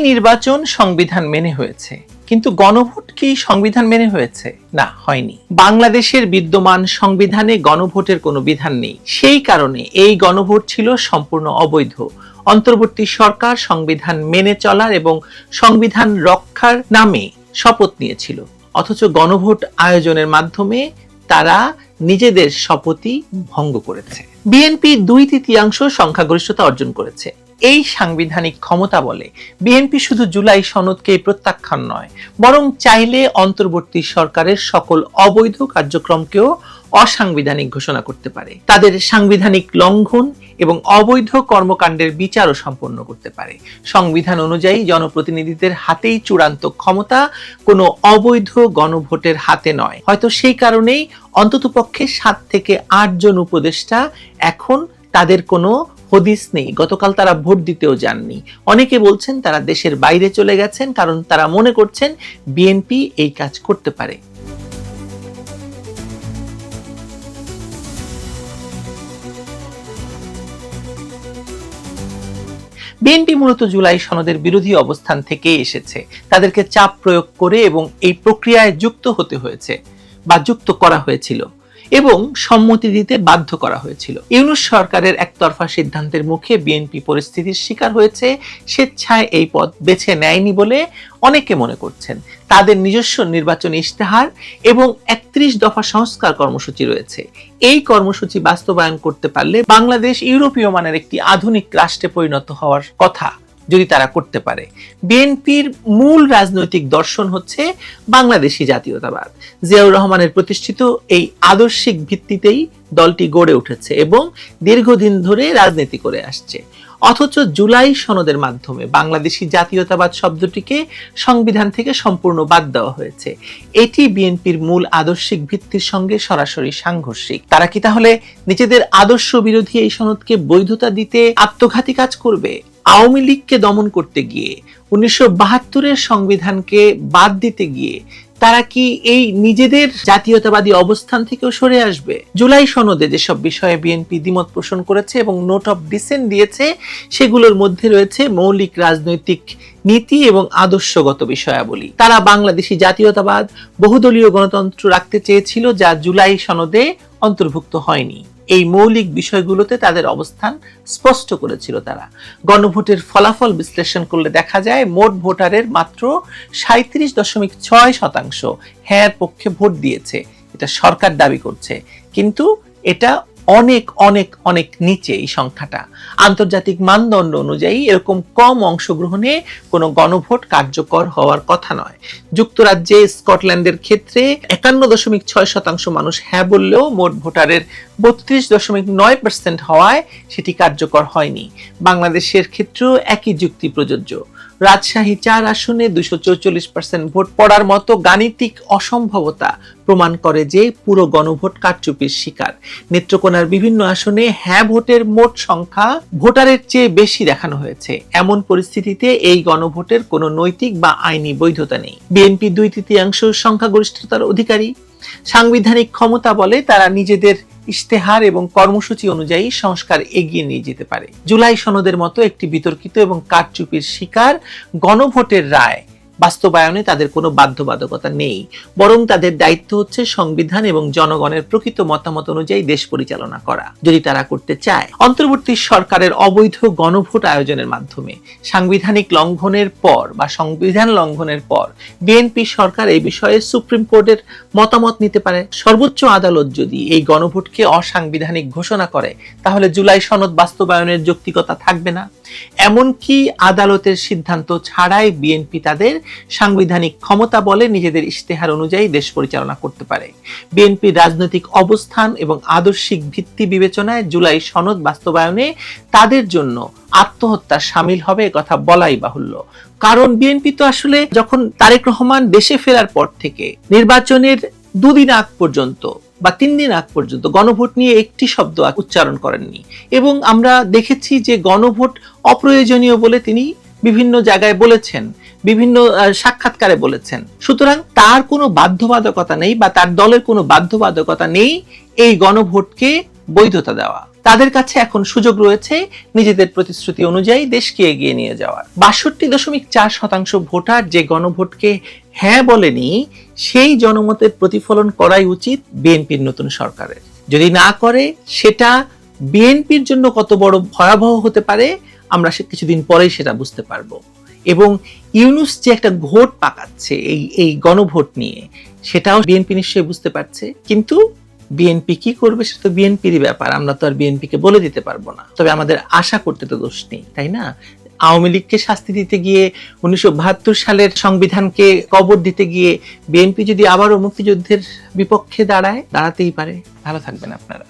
নির্বাচন সংবিধান মেনে হয়েছে, কিন্তু গণভোট কি সংবিধান মেনে হয়েছে? না, হয়নি। বাংলাদেশের বিদ্যমান সংবিধানে গণভোটের কোনো বিধান নেই। সেই কারণে এই গণভোট ছিল সম্পূর্ণ অবৈধ। অন্তর্বর্তী সরকার সংবিধান মেনে চলার এবং সংবিধান রক্ষার নামে শপথ নিয়েছিল, অথচ গণভোট আয়োজনের মাধ্যমে তারা নিজেদের শপথই ভঙ্গ করেছে। বিএনপি 2/3 সংখ্যাগরিষ্ঠতা অর্জন করেছে। এই সাংবিধানিক ক্ষমতা বলে বিএনপি শুধু জুলাই সনদকে প্রত্যাখ্যান নয়, বরং চাইলে অন্তর্বর্তী সরকারের সকল অবৈধ কার্যক্রমকেও অসাংবিধানিক ঘোষণা করতে পারে। তাদের সাংবিধানিক লঙ্ঘন এবং অবৈধ কর্মকাণ্ডের বিচারও সম্পন্ন করতে পারে। সংবিধান অনুযায়ী জনপ্রতিনিধিদের হাতেই চূড়ান্ত ক্ষমতা, কোনো অবৈধ গণভোটের হাতে নয়। হয়তো সেই কারণেই অন্ততপক্ষে 7 থেকে 8 জন উপদেষ্টা এখন তাদের কোনো হদিস নেই। গতকাল তারা ভোট দিতেও যাননি। অনেকে বলছেন তারা দেশের বাইরে চলে গেছেন, কারণ তারা মনে করছেন বিএনপি এই কাজ করতে পারে। বিএনপি মূলত জুলাই সনদের বিরোধী অবস্থান থেকে এসেছে। তাদেরকে চাপ প্রয়োগ করে এবং এই প্রক্রিয়ায় যুক্ত হতে হয়েছে বা যুক্ত করা হয়েছিল এবং সম্মতি দিতে বাধ্য করা হয়েছিল। ইউনূস সরকারের একতরফা সিদ্ধান্তের মুখে বিএনপি পরিস্থিতির শিকার হয়েছে, স্বেচ্ছায় এই পথ বেছে নেয়নি বলে অনেকে মনে করছেন। তাদের নিজস্ব নির্বাচনী ইশতেহার এবং 31 দফা সংস্কার কর্মসূচি রয়েছে। এই কর্মসূচি বাস্তবায়ন করতে পারলে বাংলাদেশ ইউরোপীয় মানের একটি আধুনিক রাষ্ট্রে পরিণত হওয়ার কথা যদি তারা করতে পারে। বিএনপির মূল রাজনৈতিক দর্শন হচ্ছে বাংলাদেশি জাতীয়তাবাদ। জিয়াউর রহমানের প্রতিষ্ঠিত এই আদর্শিক ভিত্তিতেই দলটি গড়ে উঠেছে এবং দীর্ঘদিন ধরে রাজনীতি করে আসছে। অথচ জুলাই সনদের মাধ্যমে বাংলাদেশি জাতীয়তাবাদ শব্দটিকে সংবিধান থেকে সম্পূর্ণ বাদ দেওয়া হয়েছে। এটি বিএনপির মূল আদর্শিক ভিত্তির সঙ্গে সরাসরি সাংঘর্ষিক। তারা কি তাহলে নিজেদের আদর্শ বিরোধী এই সনদকে বৈধতা দিতে আত্মঘাতী কাজ করবে? আওয়ামী লীগকে দমন করতে গিয়ে, 1972-এর সংবিধানকে বাদ দিতে গিয়ে তারা কি এই নিজেদের জাতীয়তাবাদী অবস্থান থেকেও সরে আসবে? জুলাই সনদে যেসব বিষয়ে বিএনপি দ্বিমত পোষণ করেছে এবং নোট অফ ডিসেন্ট দিয়েছে, সেগুলোর মধ্যে রয়েছে মৌলিক রাজনৈতিক নীতি এবং আদর্শগত বিষয়াবলী। তারা বাংলাদেশি জাতীয়তাবাদ, বহুদলীয় গণতন্ত্র রাখতে চেয়েছিল, যা জুলাই সনদে অন্তর্ভুক্ত হয়নি। এই মৌলিক বিষয়গুলোতে তাদের অবস্থান স্পষ্ট করেছিল তারা। গণভোটের ফলাফল বিশ্লেষণ করলে দেখা যায় মোট ভোটারের মাত্র 37.6% হ্যাঁ পক্ষে ভোট দিয়েছে। এটা সরকার দাবি করছে, কিন্তু এটা অনেক অনেক অনেক নিচে এই সংখ্যাটা। আন্তর্জাতিক মানদণ্ড অনুযায়ী এরকম কম অংশগ্রহণে কোনো গণভোট কার্যকর হওয়ার কথা নয়। যুক্তরাজ্যে, স্কটল্যান্ডের ক্ষেত্রে 51.6% মানুষ হ্যাঁ বললেও মোট ভোটারের 32.9% হওয়ায় সেটি কার্যকর হয়নি। বাংলাদেশের ক্ষেত্রেও একই যুক্তি প্রযোজ্য। রাজশাহী 4 আসনে 244% ভোট পড়ার মতো গাণিতিক অসম্ভবতা প্রমাণ করে যে পুরো গণভোট কারচুপির শিকার। নেত্রকোনার বিভিন্ন আসনে হ্যাঁ ভোটের মোট সংখ্যা ভোটারের চেয়ে বেশি দেখানো হয়েছে। এমন পরিস্থিতিতে এই গণভোটের কোনো নৈতিক বা আইনি বৈধতা নেই। বিএনপি 2/3 সংখ্যাগরিষ্ঠতার অধিকারী। সাংবিধানিক ক্ষমতা বলে তারা নিজেদের ইশতেহার এবং কর্মসূচি অনুযায়ী সংস্কার এগিয়ে নিয়ে যেতে পারে। জুলাই সনদের মতো একটি বিতর্কিত এবং কারচুপির শিকার গণভোটের রায় বাস্তবায়নে তাদের কোনো বাধ্যবাধকতা নেই, বরং তাদের দায়িত্ব হচ্ছে সংবিধান এবং জনগণের প্রকৃত মতামত অনুযায়ী দেশ পরিচালনা করা। যদি তারা করতে চায়, অন্তর্বর্তী সরকারের অবৈধ গণভোট আয়োজনের মাধ্যমে সাংবিধানিক লঙ্ঘনের পর বা সংবিধান লঙ্ঘনের পর বিএনপি সরকার এই বিষয়ে সুপ্রিম কোর্টের মতামত নিতে পারে। সর্বোচ্চ আদালত যদি এই গণভোটকে অসাংবিধানিক ঘোষণা করে, তাহলে জুলাই সনদ বাস্তবায়নের যৌক্তিকতা থাকবে না। এমনকি আদালতের সিদ্ধান্ত ছাড়াই বিএনপি তাদের সাংবিধানিক ক্ষমতা বলে নিজেদের ইশতেহার অনুযায়ী দেশ পরিচালনা করতে পারে। বিএনপির রাজনৈতিক অবস্থান এবং আদর্শিক ভিত্তি বিবেচনায় জুলাই সনদ বাস্তবায়নে তাদের জন্য আত্মহত্যা শামিল হবে, কথা বলাই বাহুল্য। কারণ বিএনপি তো আসলে যখন তারেক রহমান দেশে ফেরার পর থেকে নির্বাচনের 2 দিন আগ পর্যন্ত বা 3 দিন আগ পর্যন্ত গণভোট নিয়ে একটি শব্দ উচ্চারণ করেননি, এবং আমরা দেখেছি যে গণভোট অপ্রয়োজনীয় বলে তিনি বিভিন্ন জায়গায় বলেছেন, বিভিন্ন সাক্ষাৎকারে বলেছেন। সুতরাং তার কোনো বাধ্যবাধকতা নেই বা তার দলের কোনো বাধ্যবাধকতা নেই এই গণভোটকে বৈধতা দেওয়া। তাদের কাছে এখন সুযোগ রয়েছে নিজেদের প্রতিশ্রুতি অনুযায়ী দেশকে এগিয়ে নিয়ে যাওয়ার। ৬২.৪% ভোটার যে গণভোটকে হ্যাঁ বলেনি, সেই জনমতের প্রতিফলন করাই উচিত বিএনপির নতুন সরকারের। যদি না করে, সেটা বিএনপির জন্য কত বড় ভয়াবহ হতে পারে আমরা কিছুদিন পরেই সেটা বুঝতে পারবো। এবং ইউনূস যে একটা ঘোট পাকাচ্ছে এই গণভোট নিয়ে, সেটাও বিএনপি নিশ্চয়ই বুঝতে পারছে। কিন্তু বিএনপি কি করবে সেটা তো বিএনপিরই ব্যাপার, আমরা তো আর বিএনপিকে বলে দিতে পারবো না। তবে আমাদের আশা করতে তো দোষ নেই, তাই না? আওয়ামী লীগকে শাস্তি দিতে গিয়ে, 1972 সালের সংবিধানকে কবর দিতে গিয়ে বিএনপি যদি আবারও মুক্তিযুদ্ধের বিপক্ষে দাঁড়াতেই পারে। ভালো থাকবেন আপনারা।